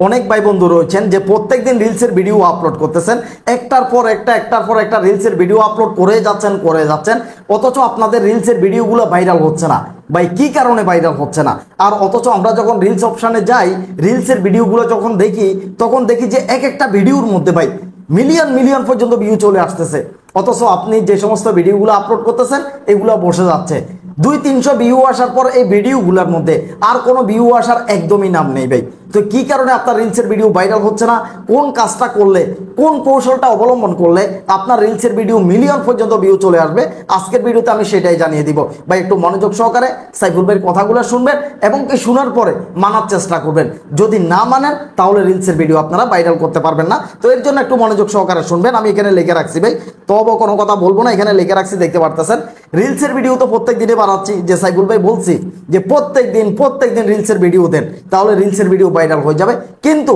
অনেক ভাই বন্ধু রয়েছেন যে প্রত্যেকদিন রিলসের ভিডিও আপলোড করতেছেন, একটার পর একটা রিলসের ভিডিও আপলোড করে যাচ্ছেন, অথচ আপনাদের রিলসের ভিডিওগুলো ভাইরাল হচ্ছে না। ভাই কি কারণে ভাইরাল হচ্ছে না? আর অথচ আমরা যখন রিলস অপশানে যাই, রিলসের ভিডিওগুলো যখন দেখি, তখন দেখি যে এক একটা ভিডিওর মধ্যে ভাই মিলিয়ন মিলিয়ন পর্যন্ত ভিউ চলে আসতেছে। অথচ আপনি যে সমস্ত ভিডিওগুলো আপলোড করতেছেন এগুলো বসে যাচ্ছে। 200-300 ভিউ আসার পর এই ভিডিওগুলোর মধ্যে আর কোনো ভিউ আসার একদমই নাম নেই ভাই। তো কি কারণে আপনার রিলসের ভিডিও ভাইরাল হচ্ছে না? কোন কাজটা করলে, কোন কৌশলটা অবলম্বন করলে আপনার রিলসের ভিডিও মিলিয়ন পর্যন্ত ভিউ চলে আসবে, আজকের ভিডিওতে আমি সেটাই জানিয়ে দিব। ভাই একটু মনোযোগ সহকারে সাইফুল ভাইয়ের কথাগুলো শুনবেন এবং কি শোনার পরে মানার চেষ্টা করবেন। যদি না মানেন তাহলে রিলসের ভিডিও আপনারা ভাইরাল করতে পারবেন না। তো এর জন্য একটু মনোযোগ সহকারে শুনবেন। আমি এখানে লিখে রাখছি ভাই, তবে কোনো কথা বলবো না, এখানে লিখে রাখছি, দেখতে পারতেছেন। রিলসের ভিডিও তো প্রত্যেক দিনে বানাচ্ছি, যে সাইফুল ভাই বলছি যে প্রত্যেক দিন রিলসের ভিডিও দেন, তাহলে রিলসের ভিডিও ভাইরাল হয়ে যাবে। কিন্তু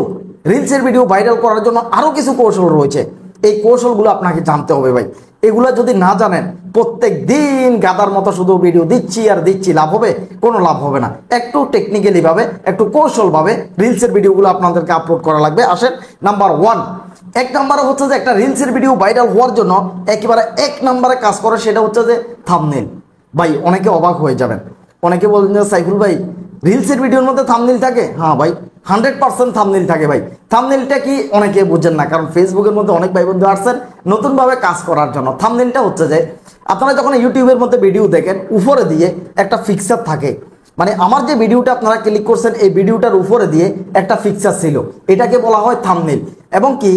রিলসের ভিডিও ভাইরাল করার জন্য আরো কিছু কৌশল রয়েছে, এই কৌশলগুলো আপনাকে জানতে হবে ভাই। এগুলো যদি না জানেন, প্রত্যেক দিন গাদার মতো শুধু ভিডিও দিচ্ছি আর দিচ্ছি, লাভ হবে? কোনো লাভ হবে না। একটু টেকনিক্যালি ভাবে, একটু কৌশল ভাবে রিলসের ভিডিওগুলো আপনাদেরকে আপলোড করা লাগবে। আসেন নাম্বার 1, এক নম্বরে হচ্ছে যে একটা রিলসের ভিডিও ভাইরাল হওয়ার জন্য একেবারে 1 নম্বরে কাজ করে, সেটা হচ্ছে যে থাম্বনেইল। ভাই অনেকে অবাক হয়ে যাবেন, অনেকে বলেন যে সাইফুল ভাই রিলসের ভিডিওর মধ্যে থাম্বনেইল থাকে? হ্যাঁ ভাই, 100% থাম্বনেইল থাকে ভাই। থাম্বনেইলটা কি অনেকে বুঝেন না, কারণ ফেসবুকের মধ্যে অনেক ভাই বন্ধু আসছেন নতুনভাবে কাজ করার জন্য। থাম্বনেইলটা হচ্ছে যে আপনারা যখন ইউটিউবের মধ্যে ভিডিও দেখেন, উপরে দিয়ে একটা ফিক্সার থাকে, মানে আমার যে ভিডিওটা আপনারা ক্লিক করছেন এই ভিডিওটার উপরে দিয়ে একটা ফিক্সার ছিল, এটাকে বলা হয় থাম্বনেইল। এবং কি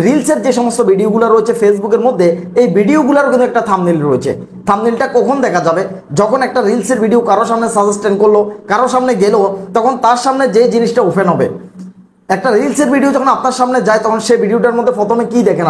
রিলসের যে সমস্ত ভিডিওগুলো রয়েছে ফেসবুকের মধ্যে, এই ভিডিওগুলোর কিন্তু একটা থাম্বনেইল রয়েছে। থাম্বনেইলটা কখন দেখা যাবে? যখন একটা রিলসের ভিডিও কারো সামনে সাজেস্টেন্ড করলো, কারো সামনে গেল, তখন তার সামনে যে জিনিসটা ওপেন হবে। একটা রিলসের ভিডিও যখন আপনার সামনে যায়, তখন সেই ভিডিওটার মধ্যে প্রথমে কি দেখেন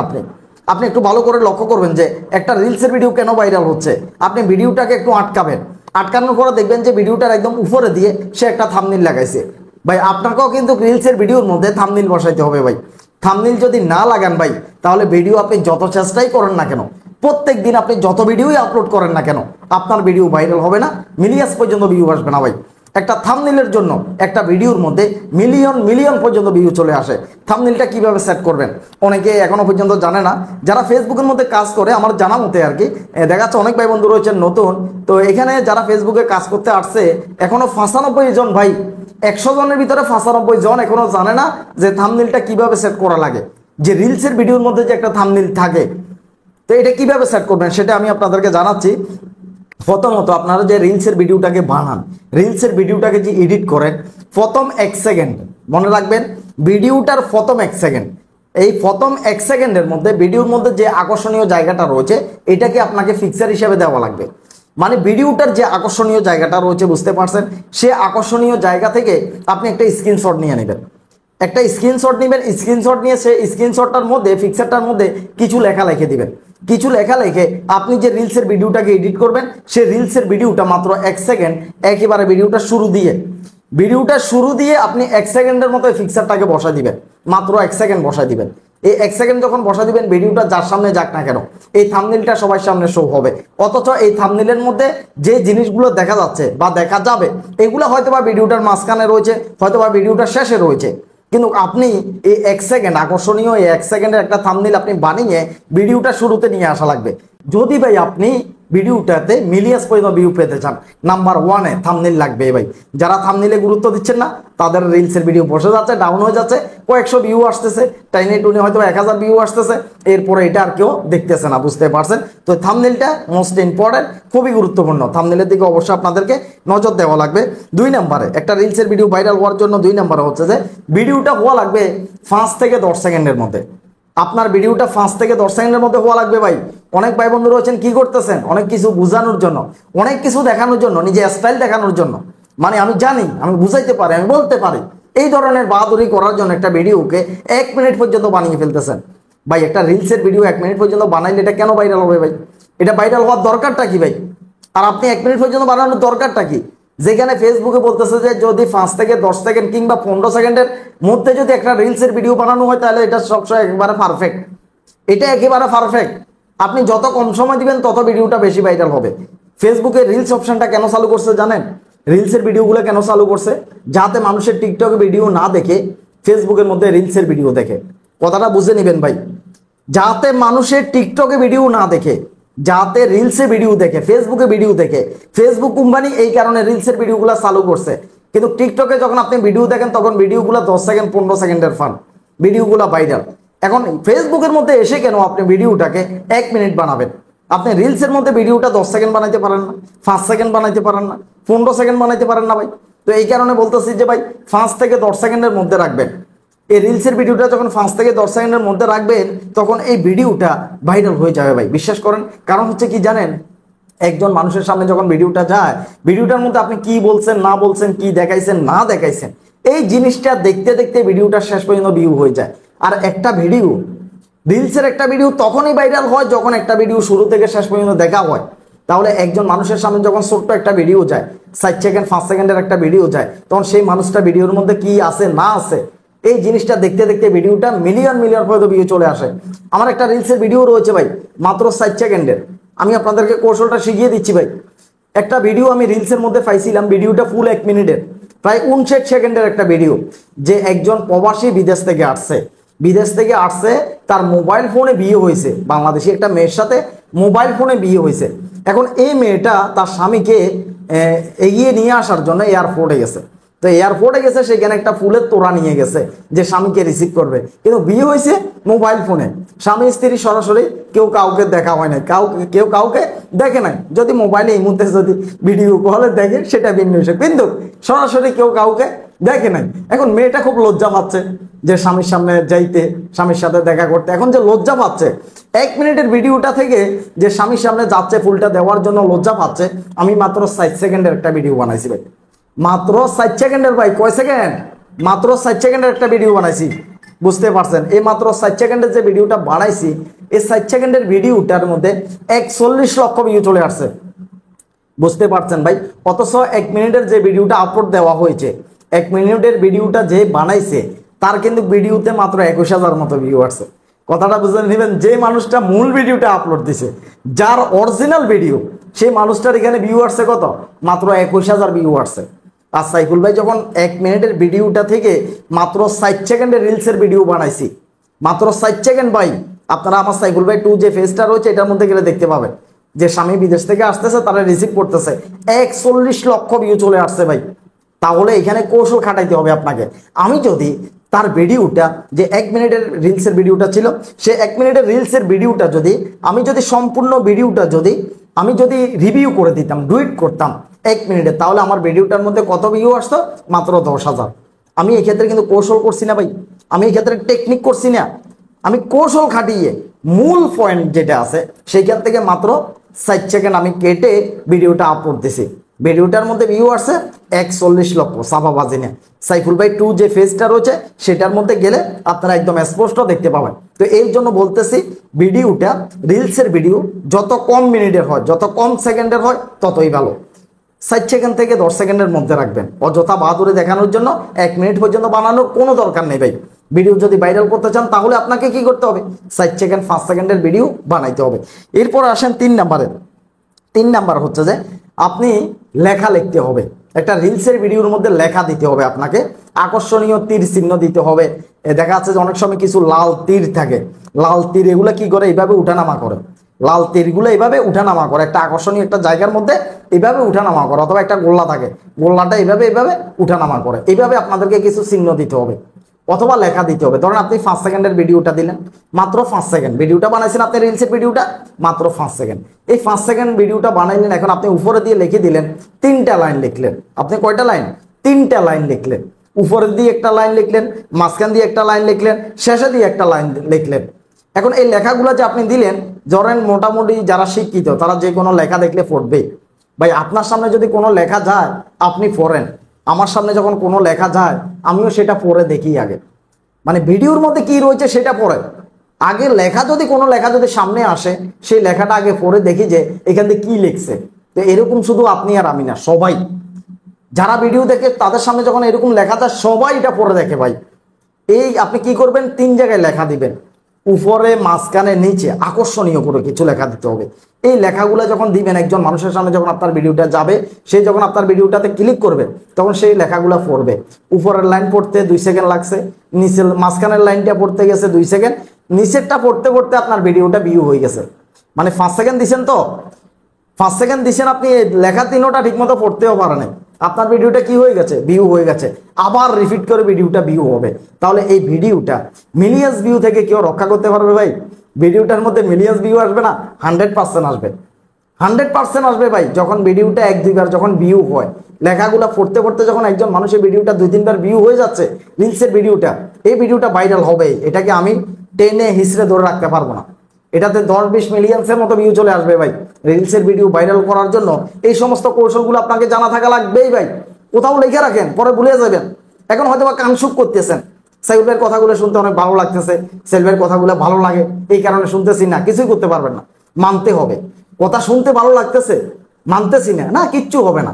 আপনি একটু ভালো করে লক্ষ্য করবেন যে একটা রিলসের ভিডিও কেন ভাইরাল হচ্ছে। আপনি ভিডিওটাকে একটু আটকাবেন, আটকানোর পরে দেখবেন যে ভিডিওটার একদম উপরে দিয়ে সে একটা থাম্বনেইল লাগাইছে। ভাই আপনাকেও কিন্তু রিলসের ভিডিওর মধ্যে থাম্বনেইল বসাইতে হবে ভাই। থাম্বনেইল যদি না লাগান ভাই, তাহলে ভিডিও আপনি যত চেষ্টাই করেন না কেন, প্রত্যেক দিন আপনি যত ভিডিওই আপলোড করেন না কেন, আপনার ভিডিও ভাইরাল হবে না, মিলিয়ন পর্যন্ত ভিউ আসবে না ভাই। একটা থাম্বনেইলের জন্য একটা ভিডিওর মধ্যে মিলিয়ন মিলিয়ন পর্যন্ত ভিউ চলে আসে। থাম্বনেইলটা কিভাবে সেট করবেন অনেকে এখনো পর্যন্ত জানে না। যারা ফেসবুকের মধ্যে কাজ করে, আমার জানা মতে আর কি, দেখা যাচ্ছে অনেক ভাই বন্ধু রয়েছেন নতুন, তো এখানে যারা ফেসবুকে কাজ করতে আসছে এখনো 95 জন ভাই, 100 জনের ভিতরে 95 জন এখনো জানে না যে থাম্বনেইলটা কিভাবে সেট করা লাগে। যে রিলসের ভিডিওর মধ্যে যে একটা থাম্বনেইল থাকে, তো এটা কিভাবে সেট করবেন সেটা আমি আপনাদেরকে জানাচ্ছি। প্রথমত আপনারা যে রিলসের ভিডিওটাকে বানান, রিলসের ভিডিওটাকে যে এডিট করেন, প্রথম 1 সেকেন্ড মনে রাখবেন, ভিডিওটার প্রথম 1 সেকেন্ড, এই প্রথম 1 সেকেন্ডের মধ্যে ভিডিওর মধ্যে যে আকর্ষণীয় জায়গাটা রয়েছে এটাকে আপনাকে ফিক্সার হিসেবে দেওয়া লাগবে। মানে ভিডিওটার যে আকর্ষণীয় জায়গাটা রয়েছে, বুঝতে পারছেন, সে আকর্ষণীয় জায়গা থেকে আপনি একটা স্ক্রিনশট নিয়ে নেবেন। একটা স্ক্রিনশট নেবেন, স্ক্রিনশট নিয়ে সেই স্ক্রিনশটটার মধ্যে, ফিক্সারটার মধ্যে কিছু লেখা লিখে দিবেন। কিছু লেখা লিখে আপনি যে রিলসের ভিডিওটাকে এডিট করবেন, সেই রিলসের ভিডিওটা মাত্র 1 সেকেন্ড, একেবারে ভিডিওটা শুরু দিয়ে আপনি 1 সেকেন্ডের মতো ফিক্সারটাকে বসা দিবেন, মাত্র 1 সেকেন্ড বসা দিবেন। এই 1 সেকেন্ড যখন বসা দিবেন, ভিডিওটা যার সামনে যাক না কেন, এই থাম্বনেইলটা সবার সামনে শো হবে। অথচ এই থাম্বনেইলের মধ্যে যে জিনিসগুলো দেখা যাচ্ছে বা দেখা যাবে, এগুলো হয়তোবা ভিডিওটার মাঝখানে রয়েছে, হয়তোবা ভিডিওটার শেষে রয়েছে, কিন্তু আপনি এই 1 সেকেন্ড আকর্ষণীয় এই 1 সেকেন্ডের একটা থাম্বনেইল আপনি বানিয়ে ভিডিওটা শুরুতে নিয়ে আসা লাগবে। যদি ভাই আপনি ভিডিওটাতে মিলিয়ন পর্যন্ত ভিউ পেতে চান, নাম্বার 1-এ থাম্বনেইল লাগবে ভাই। যারা থাম্বনেইলে গুরুত্ব দিচ্ছেন না, তাদের রিলসের ভিডিও বসে যাচ্ছে, ডাউন হয়ে যাচ্ছে, কয়েকশো ভিউ আসতেছে, টাইনে টুনে হয়তো 1000 ভিউ আসতেছে, এরপরে এটা আর কেউ দেখতেছে না, বুঝতে পারছেন। তো থাম্বনেইলটা মোস্ট ইম্পর্টেন্ট, খুবই গুরুত্বপূর্ণ। থাম্বনেইলের দিকে অবশ্যই আপনাদেরকে নজর দেওয়া লাগবে। 2 নম্বরে একটা রিলসের ভিডিও ভাইরাল হওয়ার জন্য 2 নম্বরে হচ্ছে যে ভিডিওটা হওয়া লাগবে 5 থেকে 10 সেকেন্ডের মধ্যে। আপনার ভিডিওটা 5 থেকে 10 সেকেন্ডের মধ্যে হওয়া লাগবে ভাই। অনেক ভাই বন্ধু রয়েছেন কি করতেছেন, অনেক কিছু বোঝানোর জন্য, অনেক কিছু দেখানোর জন্য, নিজে স্টাইল দেখানোর জন্য, মানে আমি জানি, আমি বুঝাইতে পারি, আমি বলতে পারি, এই ধরনের বাহাদুরি করার জন্য একটা ভিডিওকে 1 মিনিট পর্যন্ত বানিয়ে ফেলতেছেন। ভাই একটা রিলসের ভিডিও 1 মিনিট পর্যন্ত বানাইলে এটা কেন ভাইরাল হবে ভাই? এটা ভাইরাল হওয়ার দরকারটা কি ভাই? আর আপনি 1 মিনিট পর্যন্ত বানানোর দরকারটা কি? যেখানে ফেসবুকে বলতেছে যে যদি 5 থেকে 10 সেকেন্ড কিংবা 15 সেকেন্ডের মধ্যে যদি একটা রিলসের ভিডিও বানানো হয়, তাহলে এটা সবসময় একেবারে পারফেক্ট। এটা একেবারে পারফেক্ট। আপনি যত কম সময় দিবেন তত ভিডিওটা বেশি ভাইরাল হবে। ফেসবুকে রিলস অপশনটা কেন চালু করছে জানেন? রিলসের ভিডিওগুলো কেন চালু করছে? যাতে মানুষের টিকটক ভিডিও না দেখে ফেসবুকের মধ্যে রিলসের ভিডিও দেখে। কথাটা বুঝে নেবেন ভাই, যাতে মানুষের টিকটকে ভিডিও না দেখে, যাতে রিলসে ভিডিও দেখে, ফেসবুকে ভিডিও দেখে। ফেসবুক কোম্পানি এই কারণে রিলসের ভিডিওগুলো চালু করছে, কিন্তু টিকটকে যখন আপনি ভিডিও দেখেন তখন ভিডিওগুলো 10 সেকেন্ড 15 সেকেন্ডের ফান, ভিডিওগুলো ভাইরাল। এখন ফেসবুকের মধ্যে এসে কেন আপনি ভিডিওটাকে 1 মিনিট বানাবেন? আপনি রিলসের মধ্যে ভিডিওটা 10 সেকেন্ড বানাইতে পারেন না, 5 সেকেন্ড বানাইতে পারেন না, 15 সেকেন্ড বানাইতে পারেন না ভাই। তো এই কারণে বলতেছি যে ভাই 5 থেকে 10 সেকেন্ডের মধ্যে রাখবেন। এই রিলসের ভিডিওটা যখন 5 থেকে 10 সেকেন্ডের মধ্যে রাখবেন তখন এই ভিডিওটা ভাইরাল হয়ে যাবে ভাই, বিশ্বাস করেন। কারণ হচ্ছে কি জানেন, একজন মানুষের সামনে যখন ভিডিওটা যায়, ভিডিওটার মধ্যে আপনি কি বলছেন না বলছেন, কি দেখাইছেন না দেখাইছেন, এই জিনিসটা দেখতে দেখতে ভিডিওটা শেষ পর্যন্ত ভিউ হয়ে যায়। আর একটা ভিডিও, রিলসের একটা ভিডিও তখনই ভাইরাল হয় যখন একটা ভিডিও শুরু থেকে শেষ পর্যন্ত দেখা হয়। তাহলে একজন মানুষের সামনে যখন ছোট্ট একটা ভিডিও যায়, 4 সেকেন্ড 5 সেকেন্ডের একটা ভিডিও যায়, তখন সেই মানুষটা ভিডিওর মধ্যে কি আছে না আছে, এই জিনিসটা দেখতে দেখতে ভিডিওটা মিলিয়ন মিলিয়ন পর্যন্ত ভিউ চলে আসে। আমার একটা রিলসের ভিডিও রয়েছে ভাই, মাত্র 4 সেকেন্ডের। আমি আপনাদেরকে কৌশলটা শিখিয়ে দিচ্ছি ভাই। একটা ভিডিও আমি রিলসের মধ্যে পাইছিলাম, ভিডিওটা ফুল 1 মিনিটের, প্রায় 59 সেকেন্ডের একটা ভিডিও। যে একজন প্রবাসী বিদেশ থেকে আসছে, তার মোবাইল ফোনে বিয়ে হয়েছে, বাংলাদেশি একটা মেয়ের সাথে মোবাইল ফোনে বিয়ে হয়েছে। এখন এই মেয়েটা তার স্বামীকে এগিয়ে নিয়ে আসার জন্য এয়ারপোর্টে গেছে। তো এয়ারপোর্টে গেছে, সেখানে একটা ফুলের তোড়া নিয়ে গেছে যে স্বামীকে রিসিভ করবে, কিন্তু বিয়ে হয়েছে মোবাইল ফোনে। স্বামী স্ত্রী সরাসরি কেউ কাউকে দেখা হয় নাই, কেউ কাউকে দেখে নাই। যদি মোবাইলে এই মুহূর্তে যদি ভিডিও কলে দেখে সেটা ভিন্ন বিষয়, কিন্তু সরাসরি কেউ কাউকে দেখে নাই। এখন মেয়েটা খুব লজ্জা পাচ্ছে যে স্বামীর সামনে যাইতে, স্বামীর সাথে দেখা করতে। এখন যে লজ্জা পাচ্ছে, 1 মিনিটের ভিডিওটা থেকে যে স্বামীর সামনে যাচ্ছে ফুলটা দেওয়ার জন্য লজ্জা পাচ্ছে, আমি মাত্র 4 সেকেন্ডের একটা ভিডিও বানাইছি ভাই, মাত্র 4 সেকেন্ডের। ভাই কয় সেকেন্ড? মাত্র 4 সেকেন্ডের একটা ভিডিও বানাইছি, বুঝতে পারছেন? এই মাত্র 4 সেকেন্ডের যে ভিডিওটা বানাইছি, এই 4 সেকেন্ডের ভিডিওটার মধ্যে 41 লক্ষ ভিউ চলে আসছে, বুঝতে পারছেন ভাই? অথচ 1 মিনিটের যে ভিডিওটা আপলোড দেওয়া হয়েছে, 1 মিনিটের ভিডিওটা যে বানাইছে তার কিন্তু ভিডিওতে মাত্র 21,000 মতো ভিউ আসছে। কথাটা বুঝে নেবেন, যে মানুষটা মূল ভিডিওটা আপলোড দিছে, যার অরিজিনাল ভিডিও, সেই মানুষটার এখানে ভিউ আসছে কত? মাত্র 21,000 ভিউ আসছে। আর সাইফুল ভাই যখন 1 মিনিটের ভিডিওটা থেকে মাত্র 4 সেকেন্ডের রিলসের ভিডিও বানাইছি, মাত্র 4 সেকেন্ড ভাই। আপনারা আমার সাইফুল ভাই 2 যে ফেসটা রয়েছে এটার মধ্যে গেলে দেখতে পাবেন যে স্বামী বিদেশ থেকে আসতেছে, তারা রিসিভ করতেছে, 41 লক্ষ ভিউ চলে আসছে ভাই। তাহলে এখানে কৌশল খাটাইতে হবে আপনাকে। আমি যদি তার ভিডিওটা, যে 1 মিনিটের রিলসের ভিডিওটা ছিল, সে 1 মিনিটের রিলসের ভিডিওটা যদি আমি যদি সম্পূর্ণ ভিডিওটা আমি যদি রিভিউ করে দিতাম, ডুইট করতাম 1 মিনিটে, তাহলে আমার ভিডিওটার মধ্যে কত ভিউ আসতো? মাত্র 10,000। আমি এই ক্ষেত্রে কিন্তু কৌশল করছি না ভাই, আমি এই ক্ষেত্রে টেকনিক করছি না, আমি কৌশল খাটিয়ে মূল পয়েন্ট যেটা আছে সেইখান থেকে মাত্র 4 সেকেন্ড আমি কেটে ভিডিওটা আপলোড দিছি। ভিডিওটার মধ্যে ভিউ আসছে 41 লক্ষ, সাফাবাজি না। সাইফুল ভাই 2 যে ফেজটা রয়েছে সেটার মধ্যে গেলে আপনারা একদম স্পষ্ট দেখতে পাবেন। তো এই জন্য বলতেছি, ভিডিওটা, রিলসের ভিডিও যত কম মিনিটের হয়, যত কম সেকেন্ডের হয়, ততই ভালো। 4 সেকেন্ড থেকে 10 সেকেন্ডের মধ্যে রাখবেন। অযথা বাহাদুরি দেখানোর জন্য 1 মিনিট পর্যন্ত বানানোর কোনো দরকার নেই ভাই। ভিডিও যদি ভাইরাল করতে চান তাহলে আপনাকে কি করতে হবে? 4 সেকেন্ড 5 সেকেন্ডের ভিডিও বানাইতে হবে। এরপর আসেন 3 নাম্বারে। 3 নাম্বার হচ্ছে যে আপনি লেখা লিখতে হবে। একটা রিলসের ভিডিওর মধ্যে লেখা দিতে হবে, আপনাকে আকর্ষণীয় তীর চিহ্ন দিতে হবে। দেখা যাচ্ছে যে অনেক সময় কিছু লাল তীর থাকে, লাল তীর এগুলো কি করে? এইভাবে উঠানামা করে, লাল তীরগুলো এইভাবে উঠানামা করে, একটা আকর্ষণীয় একটা জায়গার মধ্যে এইভাবে উঠানামা করে, অথবা একটা গোল্লা থাকে, গোল্লাটা এইভাবে উঠানামা করে। এইভাবে আপনাদেরকে কিছু চিহ্ন দিতে হবে অথবা লেখা দিতে হবে। ধরেন আপনি 5 সেকেন্ডের ভিডিওটা দিলেন, মাত্র 5 সেকেন্ড ভিডিওটা বানাইছেন, আপনি রিলসের ভিডিওটা মাত্র 5 সেকেন্ড। এই 5 সেকেন্ড ভিডিওটা বানাইলেন, এখন আপনি উপরে দিয়ে লিখে দিলেন 3টা লাইন লিখলেন। আপনি কয়টা লাইন? 3টা লাইন লিখলেন। উপরে দিয়ে একটা লাইন লিখলেন, মাঝখান দিয়ে একটা লাইন লিখলেন, শেষে দিয়ে একটা লাইন লিখলেন। এখন এই লেখাগুলো যে আপনি দিলেন, ধরেন মোটামুটি যারা শিক্ষিত তারা যে কোনো লেখা দেখলে পড়বে। ভাই আপনার সামনে যদি কোনো লেখা যায় আপনি পড়েন, আমার সামনে যখন কোনো লেখা যায় আমিও সেটা পড়ে দেখি আগে, মানে ভিডিওর মধ্যে কি রয়েছে সেটা পড়ে আগে। লেখা যদি কোনো লেখা যদি সামনে আসে, সেই লেখাটা আগে পড়ে দেখি যে এখান থেকে কি লিখছে। তো এরকম শুধু আপনি আর আমি না, সবাই যারা ভিডিও দেখে তাদের সামনে যখন এরকম লেখা যায় সবাই এটা পড়ে দেখে ভাই। এই আপনি কি করবেন? 3 জায়গায় লেখা দিবেন, উপরে, মাঝখানে, নিচে আকর্ষণীয় করে কিছু লেখা দিতে হবে। এই লেখাগুলো যখন দিবেন একজন মানুষের সামনে, যখন আপনার ভিডিওটা যাবে, সে যখন আপনার ভিডিওটাতে ক্লিক করবে তখন সেই লেখাগুলো পড়বে। উপরের লাইন পড়তে 2 সেকেন্ড লাগছে, নিচের মাঝখানের লাইনটা পড়তে গেছে 2 সেকেন্ড, নিচেরটা পড়তে পড়তে আপনার ভিডিওটা ভিউ হয়ে গেছে। মানে 5 সেকেন্ড দিচ্ছেন, তো 5 সেকেন্ড দিচ্ছেন আপনি, লেখা 3টা ঠিকমতো পড়তেও পারেন নাই, আপনার ভিডিওটা কি হয়ে গেছে, ভিউ হয়ে গেছে। আবার রিপিট করে ভিডিওটা ভিউ হবে। তাহলে এই ভিডিওটা মিলিয়ন্স ভিউ থেকে কেউ রক্ষা করতে পারবে ভাই? ভিডিওটার মধ্যে মিলিয়ন্স ভিউ আসবে না, 100% আসবে, 100% আসবে ভাই। যখন ভিডিওটা 1-2 বার যখন ভিউ হয়, লেখাগুলো পড়তে পড়তে যখন একজন মানুষের ভিডিওটা 2-3 বার ভিউ হয়ে যাচ্ছে, রিলসের ভিডিওটা, এই ভিডিওটা ভাইরাল হবে। এটাকে আমি টেনে হিসড়ে ধরে রাখতে পারবো না। এটাতে 10-20 মিলিয়ন্সের মতো ভিউ চলে আসবে ভাই। রিলসের ভিডিও ভাইরাল করার জন্য এই সমস্ত কৌশলগুলো আপনাকে জানা থাকা লাগবেই ভাই। কোথাও লিখে রাখেন, পরে ভুলে যাবেন। এখন হয়তো বা কানসুক করতেছেন, সাইফুল ভাইয়ের কথাগুলো শুনতে অনেক ভালো লাগতেছে, সাইফুল ভাইয়ের কথাগুলো ভালো লাগে, এই কারণে শুনতেছি না, কিছুই করতে পারবেন না। মানতে হবে, কথা শুনতে ভালো লাগতেছে, মানতেছি না, না কিচ্ছু হবে না,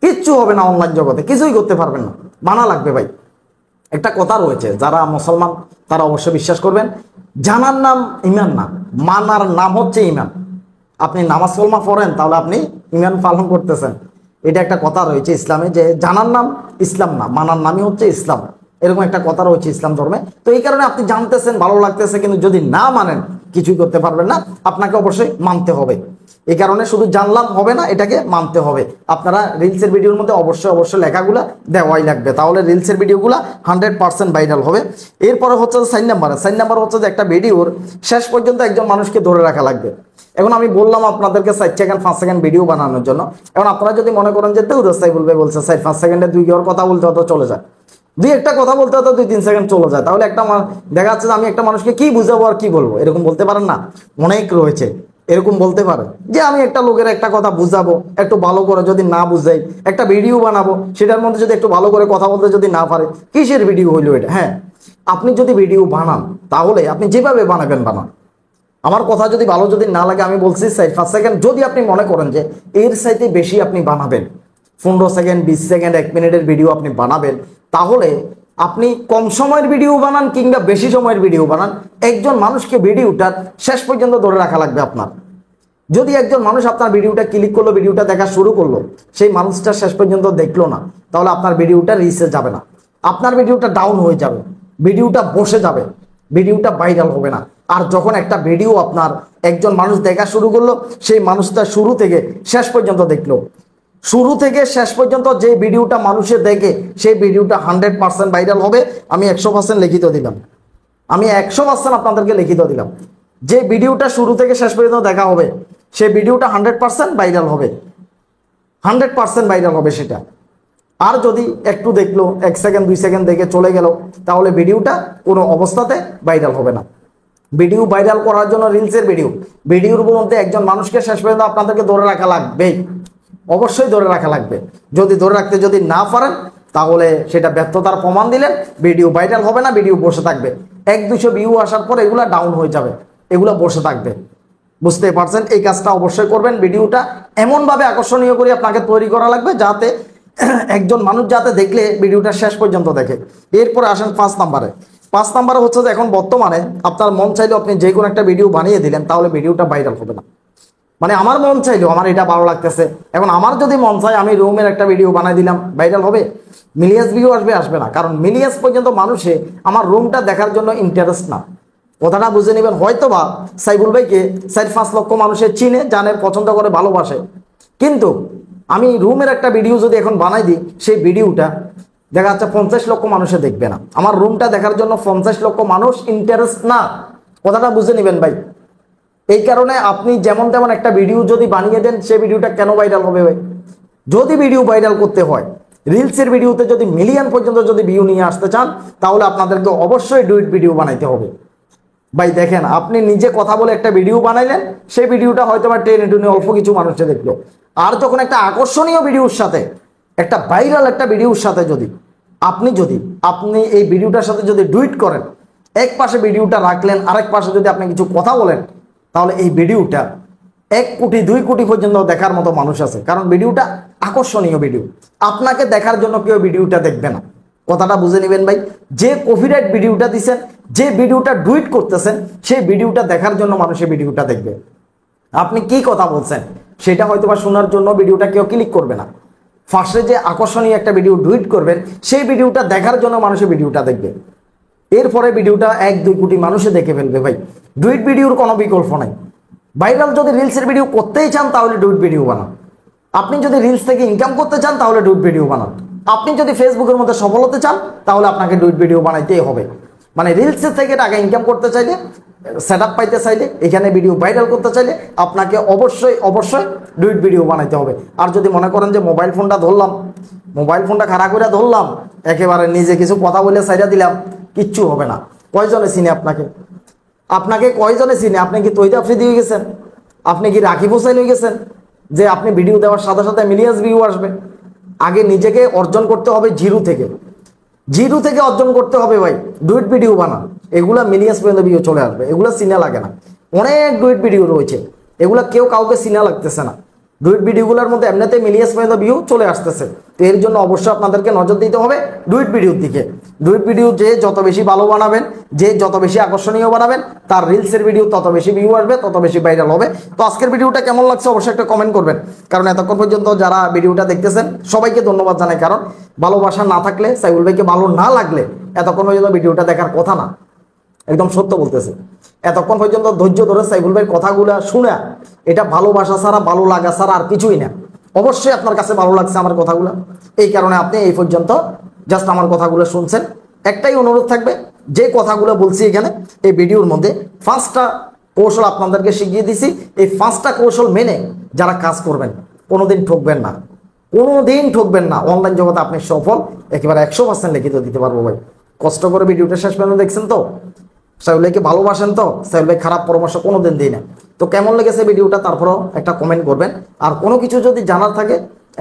কিচ্ছু হবে না। অনলাইন জগতে কিছুই করতে পারবেন না, মানা লাগবে ভাই। একটা কথা রয়েছে, যারা মুসলমান তারা অবশ্যই বিশ্বাস করবেন, জানার নাম ইমান না, মানার নাম হচ্ছে ইমান। আপনি নামাজ কলমা পড়েন, তাহলে আপনি ইমান পালন করতেছেন। এটা একটা কথা রয়েছে ইসলামে, যে জানার নাম ইসলাম না, মানার নামই হচ্ছে ইসলাম। এরকম একটা কথা রয়েছে ইসলাম ধর্মে। তো এই কারণে আপনি জানতেছেন, ভালো লাগতেছে, কিন্তু যদি না মানেন কিছুই করতে পারবেন না, আপনাকে অবশ্যই মানতে হবে। এই কারণে শুধু জানলাম হবে না, এটাকে মানতে হবে। আপনারা রিলসের ভিডিওর মধ্যে অবশ্যই অবশ্যই লেখাগুলো দেওয়াই লাগবে, তাহলে রিলসের ভিডিওগুলো 100% ভাইরাল হবে। এরপরে হচ্ছে 4 নাম্বার হচ্ছে যে একটা ভিডিওর শেষ পর্যন্ত একজন মানুষকে ধরে রাখা লাগবে। এখন আমি বললাম আপনাদেরকে 4 সেকেন্ড 5 সেকেন্ড ভিডিও বানানোর জন্য। এখন আপনারা যদি মনে করেন যে সাই বলবে, বলছে 4-5 সেকেন্ডে 2 কথা বলতে হতো চলে যায়, 2-1টা কথা বলতে হতো 2-3 সেকেন্ড চলে যায়, তাহলে একটা দেখা যাচ্ছে যে আমি একটা মানুষকে কি বুঝাবো আর কি বলবো, এরকম বলতে পারেন না? অনেক রয়েছে এরকম বলতে পারে যে আমি একটা লোকের একটা কথা বুঝাবো, একটু ভালো করে যদি না বুঝাই, একটা ভিডিও বানাবো, সেটার মধ্যে যদি একটু ভালো করে কথা বলতে যদি না পারে, কিসের ভিডিও হইলো এটা? হ্যাঁ, আপনি যদি ভিডিও বানান, তাহলে আপনি যেভাবে বানাবেন বানান। আমার কথা যদি ভালো যদি না লাগে, আমি বলছি 4-5 সেকেন্ড, যদি আপনি মনে করেন যে এর চাইতে বেশি আপনি বানাবেন, 15 সেকেন্ড 20 সেকেন্ড 1 মিনিটের ভিডিও আপনি বানাবেন, তাহলে আপনি কম সময়ের ভিডিও বানান কিংবা বেশি সময়ের ভিডিও বানান, একজন মানুষকে ভিডিওটা শেষ পর্যন্ত ধরে রাখা লাগবে আপনার। যদি একজন মানুষ আপনার ভিডিওটা ক্লিক করলো, ভিডিওটা দেখা শুরু করলো, সেই মানুষটা শেষ পর্যন্ত দেখলো না, তাহলে আপনার ভিডিওটা রিচে যাবে না, আপনার ভিডিওটা ডাউন হয়ে যাবে, ভিডিওটা বসে যাবে, ভিডিওটা ভাইরাল হবে না। আর যখন একটা ভিডিও আপনার একজন মানুষ দেখা শুরু করলো, সেই মানুষটা শুরু থেকে শেষ পর্যন্ত দেখলো, শুরু থেকে শেষ পর্যন্ত যে ভিডিওটা মানুষে দেখে, সেই ভিডিওটা 100% ভাইরাল হবে। আমি 100% লিখিত দিলাম, আমি 100% আপনাদেরকে লিখিত দিলাম, যে ভিডিওটা শুরু থেকে শেষ পর্যন্ত দেখা হবে, সেই ভিডিওটা 100% ভাইরাল হবে, 100% ভাইরাল হবে সেটা। আর যদি একটু দেখলো, 1 সেকেন্ড 2 সেকেন্ড দেখে চলে গেল, তাহলে ভিডিওটা কোনো অবস্থাতে ভাইরাল হবে না। ভিডিও ভাইরাল করার জন্য রিলসের ভিডিওর মধ্যে একজন মানুষকে শেষ পর্যন্ত আপনাদেরকে ধরে রাখা লাগবে, অবশ্যই ধরে রাখা লাগবে। যদি ধরে রাখতে যদি না পারেন, তাহলে সেটা ব্যর্থতার প্রমাণ দিলেন, ভিডিও ভাইরাল হবে না, ভিডিও বসে থাকবে। 1-200 ভিউ আসার পর এগুলা ডাউন হয়ে যাবে, এগুলা বসে থাকবে। বুঝতে পারছেন? এই কাজটা অবশ্যই করবেন। ভিডিওটা এমনভাবে আকর্ষণীয় করে আপনাকে তৈরি করা লাগবে, যাতে একজন মানুষ যাতে দেখলে ভিডিওটা শেষ পর্যন্ত দেখে। এরপরে আসেন 5 নাম্বারে হচ্ছে যে এখন বর্তমানে আপনার মন চাইলে আপনি যে কোনো একটা ভিডিও বানিয়ে দিলেন, তাহলে ভিডিওটা ভাইরাল হবে না। মানে আমার মন চাইলো, আমার এটা ভালো লাগতেছে, এখন আমার যদি মন চায় আমি রুমের একটা ভিডিও বানাই দিলাম, ভাইরাল হবে? মিলিয়ন্স ভিউ আসবে? আসবে না, কারণ মিলিয়ন্স পর্যন্ত মানুষে আমার রুমটা দেখার জন্য ইন্টারেস্ট না। কথাটা বুঝে নেবেন। হয়তো বা সাইফুল ভাইকে 4-5 লক্ষ মানুষের চিনে, জানে, পছন্দ করে, ভালোবাসে, কিন্তু আমি রুমের একটা ভিডিও যদি এখন বানাই দিই, সেই ভিডিওটা দেখা যাচ্ছে 50 লক্ষ মানুষে দেখবে না। আমার রুমটা দেখার জন্য 50 লক্ষ মানুষ ইন্টারেস্ট না। কথাটা বুঝে নেবেন ভাই। এই কারণে আপনি যেমন তেমন একটা ভিডিও যদি বানিয়ে দেন, সেই ভিডিওটা কেন ভাইরাল হবে ভাই? যদি ভিডিও ভাইরাল করতে হয়, রিলসের ভিডিওতে যদি মিলিয়ন পর্যন্ত যদি ভিউ নিয়ে আসতে চান, তাহলে আপনাদেরকে অবশ্যই ডুইট ভিডিও বানাইতে হবে ভাই। দেখেন, আপনি নিজে কথা বলে একটা ভিডিও বানাইলেন, সেই ভিডিওটা হয়তো বা টেনে টুনে অল্প কিছু মানুষে দেখলো। আর যখন একটা আকর্ষণীয় ভিডিওর সাথে, একটা ভাইরাল একটা ভিডিওর সাথে যদি আপনি এই ভিডিওটার সাথে যদি ডুইট করেন, এক পাশে ভিডিওটা রাখলেন, আরেক পাশে যদি আপনি কিছু কথা বলেন, তাহলে এই ভিডিওটা 1 কোটি 2 কোটি পর্যন্ত দেখার মতো মানুষ আছে, কারণ ভিডিওটা আকর্ষণীয় ভিডিও। আপনাকে দেখার জন্য কেউ ভিডিওটা দেখবে না। কথাটা বুঝে নেবেন ভাই। যে কপিরাইট ভিডিওটা দিচ্ছেন, যে ভিডিওটা ডুইট করতেছেন, সেই ভিডিওটা দেখার জন্য মানুষের ভিডিওটা দেখবে। আপনি কি কথা বলছেন সেটা হয়তো বা শোনার জন্য ভিডিওটা কেউ ক্লিক করবে না। ফার্স্টে যে আকর্ষণীয় একটা ভিডিও ডুইট করবেন, সেই ভিডিওটা দেখার জন্য মানুষের ভিডিওটা দেখবে, এরপরে ভিডিওটা 1-2 কোটি মানুষে দেখে ফেলবে। ভাই ডুইট ভিডিওর কোনো বিকল্প নাই। ভাইরাল যদি রিলসের ভিডিও করতেই চান তাহলে ডুইট ভিডিও বানান। আপনি যদি রিলস থেকে ইনকাম করতে চান তাহলে ডুইট ভিডিও বানান। আপনি যদি ফেসবুকের মধ্যে সফল হতে চান তাহলে আপনাকে ডুইট ভিডিও বানাইতেই হবে। মানে রিলসের থেকে টাকা ইনকাম করতে চাইলে, সেট আপ পাইতে চাইলে, এখানে ভিডিও ভাইরাল করতে চাইলে আপনাকে অবশ্যই অবশ্যই ডুইট ভিডিও বানাইতে হবে। আর যদি মনে করেন যে মোবাইল ফোনটা ধরলাম, মোবাইল ফোনটা খারাপ করে ধরলাম, একেবারে নিজে কিছু কথা বলে সাইডা দিলাম, কিচ্ছু হবে না। কয়জনে চিনে আপনাকে? আপনাকে কয়জনে চিনে? আপনি কি তৈরি আফ্রিদি হয়ে গেছেন? আপনি কি রাকিব হোসেন হয়ে গেছেন যে আপনি ভিডিও দেওয়ার সাথে সাথে মিলিয়ন্স ভিউ আসবে? আগে নিজেকে অর্জন করতে হবে জিরো থেকে, জিরো থেকে অর্জন করতে হবে। ভাই ডুইট ভিডিও বানান, এগুলা মিলিয়ন্স পর্যন্ত ভিউ চলে আসবে। এগুলা সিনা লাগে না, অনেক ডুইট ভিডিও রয়েছে, এগুলা কেউ কাউকে সিনা লাগতেছে না। ডুইট ভিডিওগুলোর মধ্যে এমনিতে মিলিয়ন্স পর্যন্ত ভিউ চলে আসতেছে। তো এর জন্য অবশ্যই আপনাদেরকে নজর দিতে হবে ডুইট ভিডিওর দিকে। ডুইট ভিডিও যে যত বেশি ভালো বানাবেন, যে যত বেশি আকর্ষণীয় বানাবেন, তার রিলসের ভিডিও তত বেশি ভিউ আসবে, তত বেশি ভাইরাল হবে। তো আজকের ভিডিওটা কেমন লাগছে অবশ্যই একটা কমেন্ট করবেন। কারণ এতক্ষণ পর্যন্ত যারা ভিডিওটা দেখতেছেন সবাইকে ধন্যবাদ জানাই। কারণ ভালোবাসা না থাকলে, সাইফুল ভাইকে ভালো না লাগলে এতক্ষণ পর্যন্ত ভিডিওটা দেখার কথা না। একদম সত্য বলতেছে, এতক্ষণ পর্যন্ত ধৈর্য ধরে সাইফুল ভাইয়ের কথাগুলো শুনে, এটা ভালোবাসা ছাড়া, ভালো লাগা ছাড়া আর কিছুই না। অবশ্যই আপনার কাছে ভালো লাগছে আমার কথাগুলো, এই কারণে আপনি এই পর্যন্ত জাস্ট আমার কথাগুলো শুনছেন। একটাই অনুরোধ থাকবে, যে কথাগুলো বলছি এখানে এই ভিডিওর মধ্যে 5টা কৌশল আপনাদেরকে শিখিয়ে দিছি। এই 5টা কৌশল মেনে যারা কাজ করবেন কোনোদিন ঠকবেন না, কোনোদিন ঠকবেন না। অনলাইন জগতে আপনি সফল একেবারে 100% লিখিত দিতে পারবো। ভাই কষ্ট করে ভিডিওটা শেষ পর্যন্ত দেখছেন তো? সাইফুল ভাইকে ভালোবাসেন তো? সাইফুল ভাই খারাপ পরামর্শ কোনোদিন দিই না। তো কেমন লেগেছে ভিডিওটা তারপরেও একটা কমেন্ট করবেন। আর কোনো কিছু যদি জানার থাকে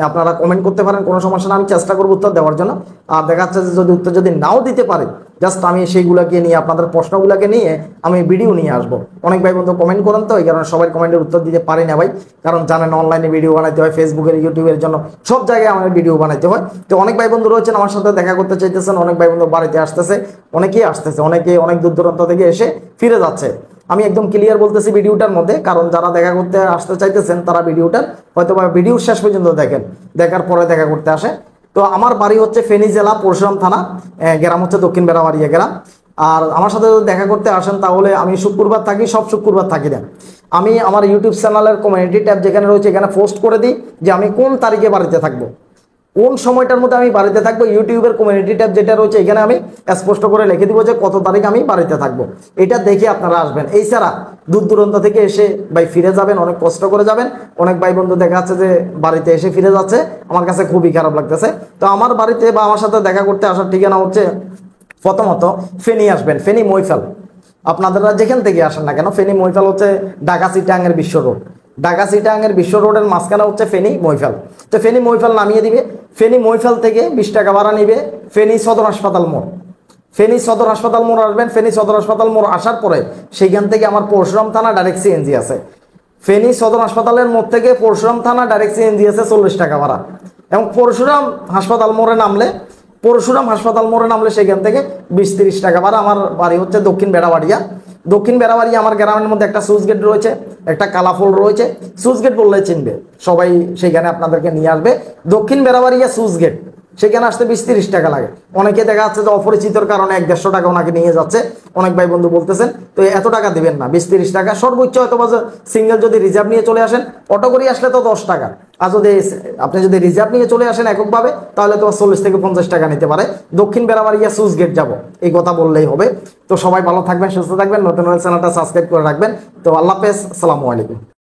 আপনারা কমেন্ট করতে পারেন, কোনো সমস্যা না, আমি চেষ্টা করবো উত্তর দেওয়ার জন্য। আর দেখা যাচ্ছে যে যদি উত্তর যদি নাও দিতে পারে, জাস্ট আমি সেইগুলোকে নিয়ে, আপনাদের প্রশ্নগুলোকে নিয়ে আমি ভিডিও নিয়ে আসবো। অনেক ভাই বন্ধু কমেন্ট করেন, তো এই কারণে সবাই কমেন্টের উত্তর দিতে পারি না ভাই। কারণ জানেন অনলাইনে ভিডিও বানাইতে হয়, ফেসবুকের, ইউটিউবের জন্য সব জায়গায় আমাদের ভিডিও বানাইতে হয়। তো অনেক ভাই বন্ধু রয়েছেন আমার সাথে দেখা করতে চাইতেছেন, অনেক ভাই বন্ধু বাড়িতে আসতেছে, অনেকেই আসতেছে, অনেকে অনেক দূর দূরান্ত থেকে এসে ফিরে যাচ্ছে। আমি একদম ক্লিয়ার বলতেছি ভিডিওটার মধ্যে, কারণ যারা দেখা করতে আসতে চাইতেছেন তারা ভিডিওটার হয়তো বা ভিডিও শেষ পর্যন্ত দেখেন, দেখার পরে দেখা করতে আসে। তো আমার বাড়ি হচ্ছে ফেনী জেলা পরশুরাম থানা, গ্রাম হচ্ছে দক্ষিণ বেড়াবাড়িয়া গ্রাম। আর আমার সাথে যদি দেখা করতে আসেন তাহলে আমি শুক্রবার থাকি, সব শুক্রবার থাকি না। আমি আমার ইউটিউব চ্যানেলের কমিউনিটি ট্যাব যেখানে রয়েছে এখানে পোস্ট করে দিই যে আমি কোন তারিখে বাড়িতে থাকবো, কোন সময়টার মধ্যে আমি বাড়িতে থাকবো। ইউটিউবের কমিউনিটি ট্যাব যেটা রয়েছে এখানে আমি স্পষ্ট করে লিখে দিব যে কত তারিখ আমি বাড়িতে থাকবো। এটা দেখে আপনারা আসবেন। এছাড়া দূর দূরান্ত থেকে এসে ভাই ফিরে যাবেন, অনেক কষ্ট করে যাবেন। অনেক ভাই বন্ধু দেখা যাচ্ছে যে বাড়িতে এসে ফিরে যাচ্ছে, আমার কাছে খুবই খারাপ লাগতেছে। তো আমার বাড়িতে বা আমার সাথে দেখা করতে আসার ঠিকানা হচ্ছে, প্রথমত ফেনী আসবেন, ফেনী মৈফেল। আপনারা যেখান থেকে আসেন না কেন, ফেনী মৈফেল হচ্ছে ঢাকা চিটাগাংয়ের বিশ্ব রোড, ঢাকা চিটাগাংয়ের বিশ্ব রোডের মাঝখানে হচ্ছে ফেনী মৈফেল। তো ফেনী মৈফেল নামিয়ে দিবে, ফেনী মৈফেল থেকে 20 টাকা ভাড়া নিবে ফেনী সদর হাসপাতাল মোড়। ফেনী সদর হাসপাতাল মোড় আসবেন, ফেনী সদর হাসপাতাল মোড় আসার পরে সেইখান থেকে আমার পরশুরাম থানা ডাইরেক্ট সিএনজি আছে। ফেনী সদর হাসপাতালের মোড় থেকে পরশুরাম থানা ডাইরেক্ট সিএনজি আছে 40 টাকা ভাড়া। এবং পরশুরাম হাসপাতাল মোড়ে নামলে, পরশুরাম হাসপাতাল মোড়ে নামলে সেখান থেকে 20-30 টাকা ভাড়া। আমার বাড়ি হচ্ছে দক্ষিণ বেড়াবাড়িয়া। দক্ষিণ বেড়াবাড়িয়া আমার গ্রামের মধ্যে একটা সুইচ গেট রয়েছে, একটা কালাফুল রয়েছে। সুইচ গেট বললে চিনবে সবাই, সেখানে আপনাদেরকে নিয়ে আসবে। দক্ষিণ বেড়াবাড়িয়া সুইচ গেট, সেখানে আসতে 20-30 টাকা লাগে। অনেকে দেখা যাচ্ছে যে অপরিচিতর কারণে 100-150 টাকা ওনাকে নিয়ে যাচ্ছে। অনেক ভাই বন্ধু বলতেছেন তো এত টাকা দিবেন না, 20-30 টাকা সর্বোচ্চ। হয়তো সিঙ্গেল যদি রিজার্ভ নিয়ে চলে আসেন, অটো করে আসলে তো 10 টাকা। আর যদি আপনি যদি রিজার্ভ নিয়ে চলে আসেন এককভাবে, তাহলে তো 40 থেকে 50 টাকা নিতে পারে। দক্ষিণ বেড়াবাড়িয়া সুইচ গেট যাব, এই কথা বললেই হবে। তো সবাই ভালো থাকবেন, সুস্থ থাকবেন, নতুন চ্যানেলটা সাবস্ক্রাইব করে রাখবেন। তো আল্লাহ হাফেজ, আসসালামু আলাইকুম।